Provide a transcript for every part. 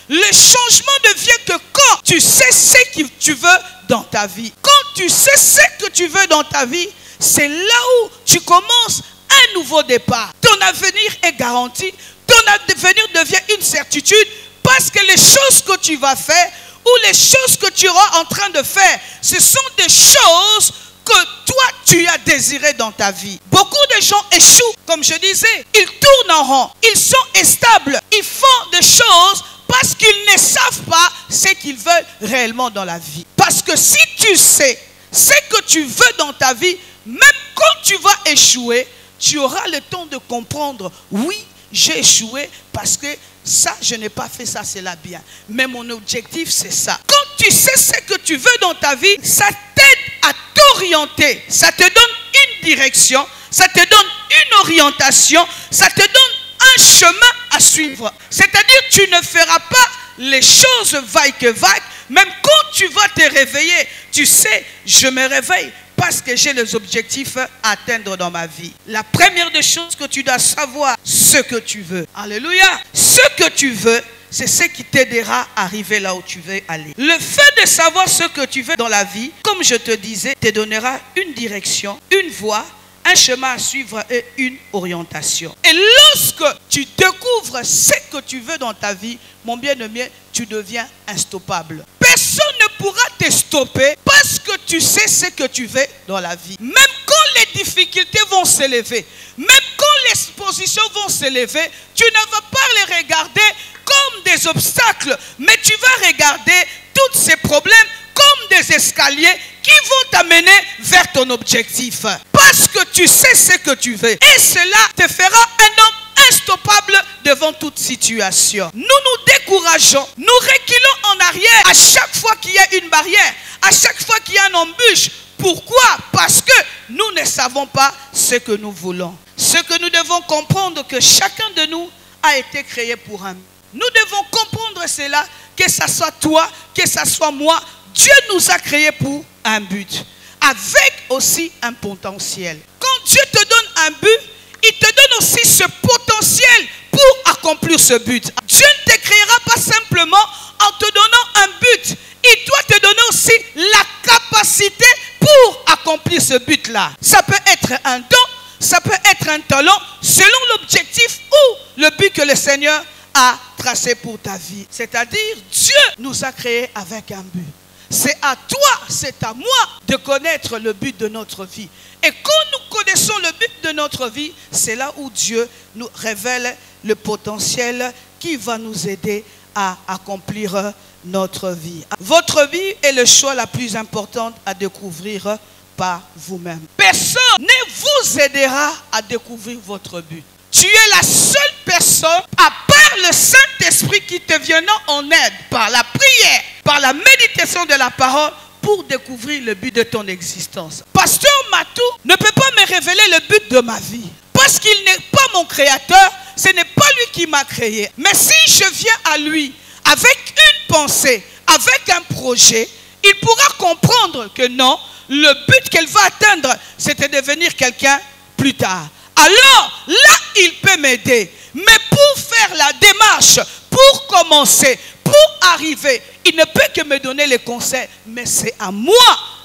Le changement ne vient que quand tu sais ce que tu veux dans ta vie. Quand tu sais ce que tu veux dans ta vie, c'est là où tu commences un nouveau départ. Ton avenir est garanti. Ton avenir devient une certitude parce que les choses que tu vas faire ou les choses que tu auras en train de faire, ce sont des choses que toi tu as désiré dans ta vie. Beaucoup de gens échouent, comme je disais. Ils tournent en rond. Ils sont instables. Ils font des choses parce qu'ils ne savent pas ce qu'ils veulent réellement dans la vie. Parce que si tu sais ce que tu veux dans ta vie, même quand tu vas échouer, tu auras le temps de comprendre, oui, j'ai échoué parce que ça, je n'ai pas fait ça, c'est là bien. Mais mon objectif, c'est ça. Quand tu sais ce que tu veux dans ta vie, ça t'aide à t'orienter. Ça te donne une direction, ça te donne une orientation, ça te donne un chemin à suivre. C'est-à-dire, tu ne feras pas les choses vaille que vaille. Même quand tu vas te réveiller, tu sais, je me réveille parce que j'ai les objectifs à atteindre dans ma vie. La première des choses que tu dois savoir, ce que tu veux. Alléluia. Ce que tu veux, c'est ce qui t'aidera à arriver là où tu veux aller. Le fait de savoir ce que tu veux dans la vie, comme je te disais, te donnera une direction, une voie, un chemin à suivre et une orientation. Et lorsque tu découvres ce que tu veux dans ta vie, mon bien-aimé, tu deviens instoppable. Personne ne pourra te stopper parce que tu sais ce que tu veux dans la vie. Même quand les difficultés vont s'élever, même quand les positions vont s'élever, tu ne vas pas les regarder comme des obstacles, mais tu vas regarder tous ces problèmes comme des escaliers qui vont t'amener vers ton objectif. Parce que tu sais ce que tu veux. Et cela te fera un homme instoppable devant toute situation. Nous nous décourageons, nous reculons en arrière à chaque fois qu'il y a une barrière, à chaque fois qu'il y a un embûche. Pourquoi? Parce que nous ne savons pas ce que nous voulons. Ce que nous devons comprendre, que chacun de nous a été créé pour un. Nous devons comprendre cela, que ce soit toi, que ce soit moi. Dieu nous a créés pour un but, avec aussi un potentiel. Quand Dieu te donne un but, il te donne aussi ce potentiel pour accomplir ce but. Dieu ne te créera pas simplement en te donnant un but. Il doit te donner aussi la capacité pour accomplir ce but-là. Ça peut être un don, ça peut être un talent, selon l'objectif ou le but que le Seigneur a tracé pour ta vie. C'est-à-dire, Dieu nous a créés avec un but. C'est à toi, c'est à moi de connaître le but de notre vie. Et quand nous connaissons le but de notre vie, c'est là où Dieu nous révèle le potentiel qui va nous aider à accomplir notre vie. Votre vie est le choix la plus importante à découvrir par vous-même. Personne ne vous aidera à découvrir votre but. Tu es la seule personne, à part le Saint-Esprit qui te viendra en aide par la prière, par la méditation de la parole, pour découvrir le but de ton existence. Pasteur Matou ne peut pas me révéler le but de ma vie. Parce qu'il n'est pas mon créateur, ce n'est pas lui qui m'a créé. Mais si je viens à lui avec une pensée, avec un projet, il pourra comprendre que non, le but qu'elle va atteindre, c'est de devenir quelqu'un plus tard. Alors, là, il peut m'aider. Mais pour faire la démarche, pour commencer, pour arriver, il ne peut que me donner les conseils. Mais c'est à moi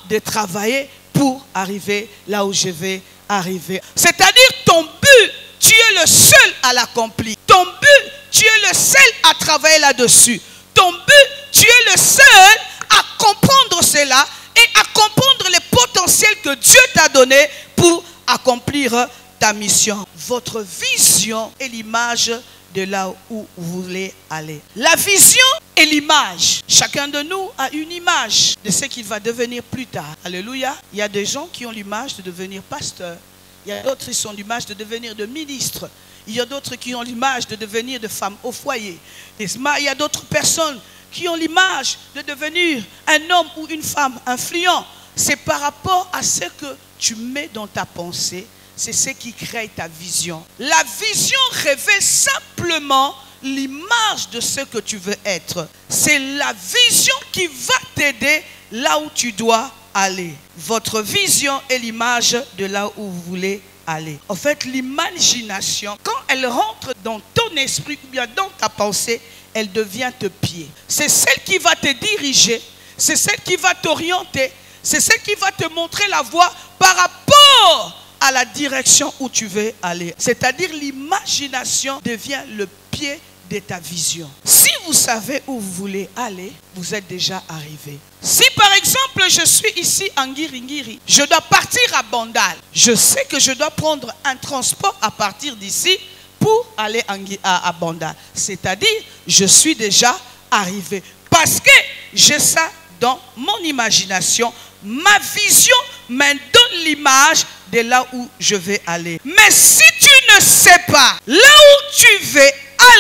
de travailler pour arriver là où je vais arriver. C'est-à-dire, ton but, tu es le seul à l'accomplir. Ton but, tu es le seul à travailler là-dessus. Ton but, tu es le seul à comprendre cela et à comprendre les potentiels que Dieu t'a donnés pour accomplir ta mission. Votre vision est l'image de là où vous voulez aller. La vision est l'image. Chacun de nous a une image de ce qu'il va devenir plus tard. Alléluia. Il y a des gens qui ont l'image de devenir pasteur. Il y a d'autres qui ont l'image de devenir de ministre. Il y a d'autres qui ont l'image de devenir de femme au foyer. Il y a d'autres personnes qui ont l'image de devenir un homme ou une femme influent. C'est par rapport à ce que tu mets dans ta pensée. C'est ce qui crée ta vision. La vision révèle simplement l'image de ce que tu veux être. C'est la vision qui va t'aider là où tu dois aller. Votre vision est l'image de là où vous voulez aller. En fait, l'imagination, quand elle rentre dans ton esprit ou bien dans ta pensée, elle devient tes pieds. C'est celle qui va te diriger, c'est celle qui va t'orienter, c'est celle qui va te montrer la voie par rapport à la direction où tu veux aller. C'est-à-dire l'imagination devient le pied de ta vision. Si vous savez où vous voulez aller, vous êtes déjà arrivé. Si par exemple je suis ici en Ngiringiri, je dois partir à Bandal, je sais que je dois prendre un transport à partir d'ici pour aller à Bandal. C'est-à-dire, je suis déjà arrivé. Parce que j'ai ça dans mon imagination. Ma vision me donne l'image de là où je vais aller. Mais si tu ne sais pas là où tu veux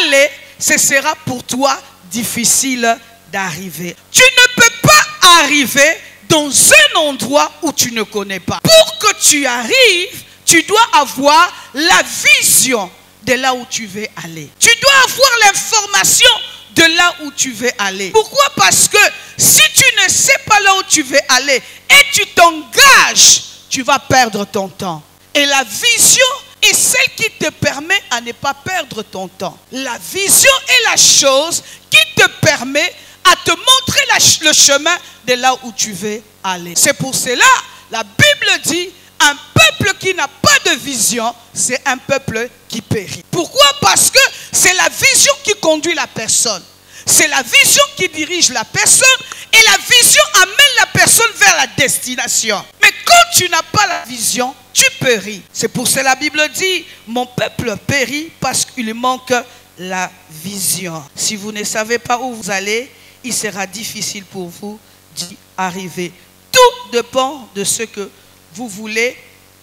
aller, ce sera pour toi difficile d'arriver. Tu ne peux pas arriver dans un endroit où tu ne connais pas. Pour que tu arrives, tu dois avoir la vision de là où tu veux aller. Tu dois avoir l'information de là où tu veux aller. Pourquoi? Parce que si tu ne sais pas là où tu veux aller et tu t'engages, tu vas perdre ton temps. Et la vision est celle qui te permet à ne pas perdre ton temps. La vision est la chose qui te permet à te montrer le chemin de là où tu veux aller. C'est pour cela, la Bible dit, un peuple qui n'a pas de vision, c'est un peuple qui périt. Pourquoi? Parce que c'est la vision qui conduit la personne. C'est la vision qui dirige la personne et la vision amène la personne vers la destination. Mais quand tu n'as pas la vision, tu péris. C'est pour cela la Bible dit, mon peuple périt parce qu'il lui manque la vision. Si vous ne savez pas où vous allez, il sera difficile pour vous d'y arriver. Tout dépend de ce que vous voulez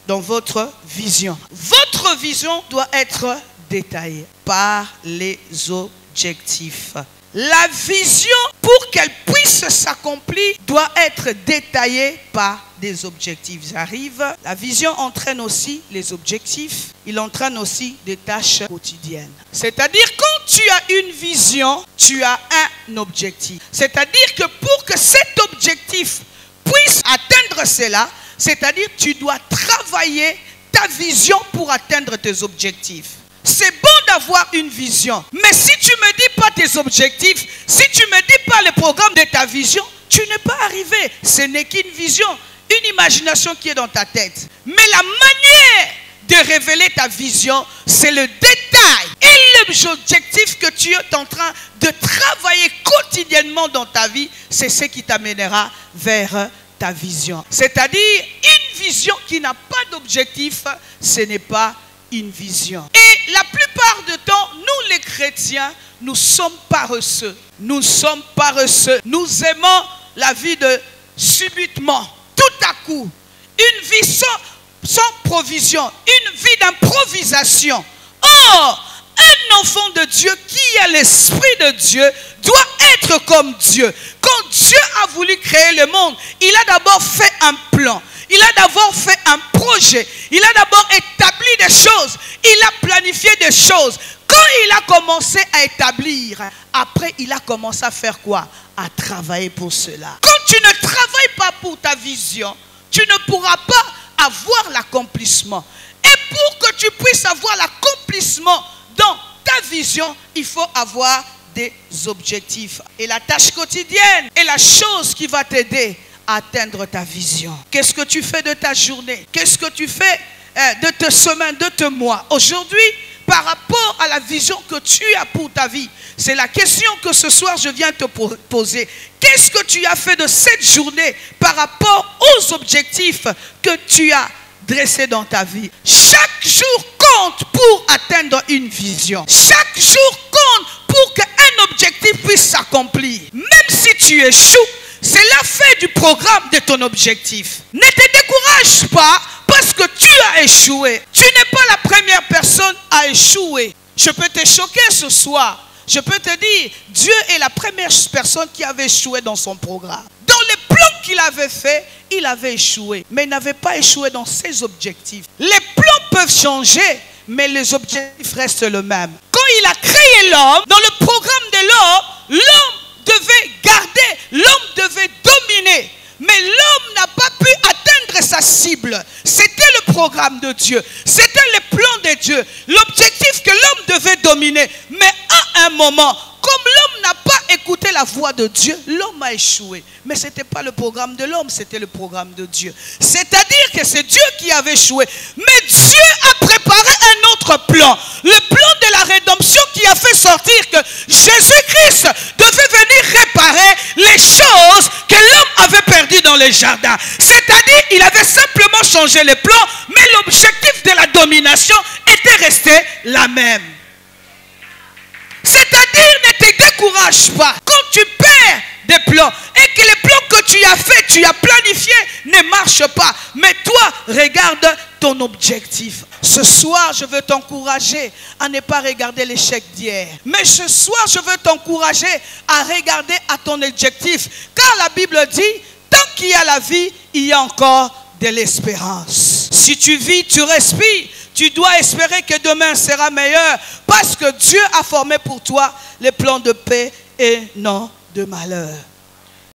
dans votre vision. Votre vision doit être détaillée par les objectifs. La vision, pour qu'elle puisse s'accomplir, doit être détaillée par des objectifs. J'arrive. La vision entraîne aussi les objectifs. Il entraîne aussi des tâches quotidiennes. C'est-à-dire, quand tu as une vision, tu as un objectif. C'est-à-dire que pour que cet objectif puisse atteindre cela, c'est-à-dire tu dois travailler ta vision pour atteindre tes objectifs. C'est bon d'avoir une vision, mais si tu ne me dis pas tes objectifs, si tu ne me dis pas le programme de ta vision, tu n'es pas arrivé. Ce n'est qu'une vision, une imagination qui est dans ta tête. Mais la manière de révéler ta vision, c'est le détail et l'objectif que tu es en train de travailler quotidiennement dans ta vie, c'est ce qui t'amènera vers ta vision. C'est-à-dire, une vision qui n'a pas d'objectif, ce n'est pas une vision. Et la plupart du temps, nous les chrétiens, nous sommes paresseux. Nous sommes paresseux. Nous aimons la vie de subitement, tout à coup. Une vie sans provision, une vie d'improvisation. Or, un enfant de Dieu qui a l'esprit de Dieu doit être comme Dieu. Quand Dieu a voulu créer le monde, il a d'abord fait un plan. Il a d'abord fait un projet. Il a d'abord établi des choses. Il a planifié des choses. Quand il a commencé à établir, après il a commencé à faire quoi? À travailler pour cela. Quand tu ne travailles pas pour ta vision, tu ne pourras pas avoir l'accomplissement. Et pour que tu puisses avoir l'accomplissement dans ta vision, il faut avoir des objectifs. Et la tâche quotidienne est la chose qui va t'aider à atteindre ta vision. Qu'est-ce que tu fais de ta journée? Qu'est-ce que tu fais de tes semaines, de tes mois? Aujourd'hui, par rapport à la vision que tu as pour ta vie, c'est la question que ce soir je viens te poser. Qu'est-ce que tu as fait de cette journée par rapport aux objectifs que tu as dressés dans ta vie? Chaque jour compte pour atteindre une vision. Chaque jour compte pour qu'un objectif puisse s'accomplir. Même si tu échoues, c'est la fin du programme de ton objectif. Ne te décourage pas parce que tu as échoué. Tu n'es pas la première personne à échouer. Je peux te choquer ce soir. Je peux te dire, Dieu est la première personne qui avait échoué dans son programme. Dans les plans qu'il avait fait, il avait échoué. Mais il n'avait pas échoué dans ses objectifs. Les plans peuvent changer, mais les objectifs restent les mêmes. Quand il a créé l'homme, dans le programme de l'homme, l'homme devait garder, l'homme devait dominer. Mais l'homme n'a pas pu atteindre sa cible. C'était le programme de Dieu. C'était le plan de Dieu. L'objectif que l'homme devait dominer. Mais à un moment, comme la voie de Dieu, l'homme a échoué. Mais ce n'était pas le programme de l'homme, c'était le programme de Dieu. C'est-à-dire que c'est Dieu qui avait échoué. Mais Dieu a préparé un autre plan. Le plan de la rédemption qui a fait sortir que Jésus-Christ devait venir réparer les choses que l'homme avait perdues dans le jardin. C'est-à-dire qu'il avait simplement changé les plans, mais l'objectif de la domination était resté la même. C'est-à-dire, ne te décourage pas. Quand tu perds des plans et que les plans que tu as faits, tu as planifiés, ne marchent pas. Mais toi, regarde ton objectif. Ce soir, je veux t'encourager à ne pas regarder l'échec d'hier. Mais ce soir, je veux t'encourager à regarder à ton objectif. Car la Bible dit, tant qu'il y a la vie, il y a encore de l'espérance. Si tu vis, tu respires. Tu dois espérer que demain sera meilleur parce que Dieu a formé pour toi les plans de paix et non de malheur.